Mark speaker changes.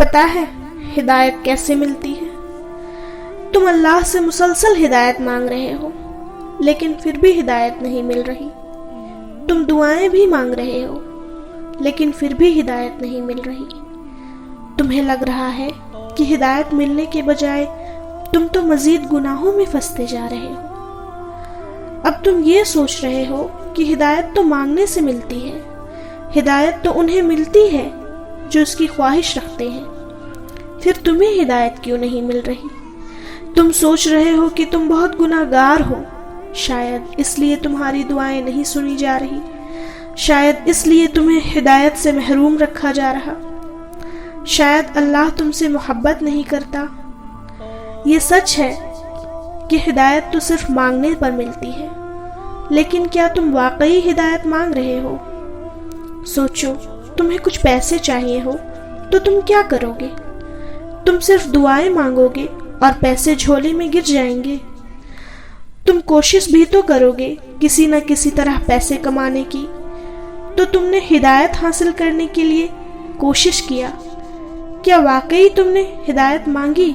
Speaker 1: پتہ ہے ہدایت کیسے ملتی ہے؟ تم اللہ سے مسلسل ہدایت مانگ رہے ہو لیکن پھر بھی ہدایت نہیں مل رہی۔ تم دعائیں بھی مانگ رہے ہو لیکن پھر بھی ہدایت نہیں مل رہی۔ تمہیں لگ رہا ہے کہ ہدایت ملنے کے بجائے تم تو مزید گناہوں میں پھنستے جا رہے ہو۔ اب تم یہ سوچ رہے ہو کہ ہدایت تو مانگنے سے ملتی ہے، ہدایت تو انہیں ملتی ہے جو اس کی خواہش رکھتے ہیں، پھر تمہیں ہدایت کیوں نہیں مل رہی؟ تم سوچ رہے ہو کہ تم بہت گناہگار ہو، شاید اس لیے تمہاری دعائیں نہیں سنی جا رہی، شاید اس لیے تمہیں ہدایت سے محروم رکھا جا رہا، شاید اللہ تم سے محبت نہیں کرتا۔ یہ سچ ہے کہ ہدایت تو صرف مانگنے پر ملتی ہے، لیکن کیا تم واقعی ہدایت مانگ رہے ہو؟ سوچو، تمہیں کچھ پیسے چاہیے ہو تو تم کیا کرو گے؟ تم صرف دعائیں مانگو گے اور پیسے جھولے میں گر جائیں گے؟ تم کوشش بھی تو کرو گے کسی نہ کسی طرح پیسے کمانے کی۔ تو تم نے ہدایت حاصل کرنے کے لیے کوشش کیا، کیا واقعی تم نے ہدایت مانگی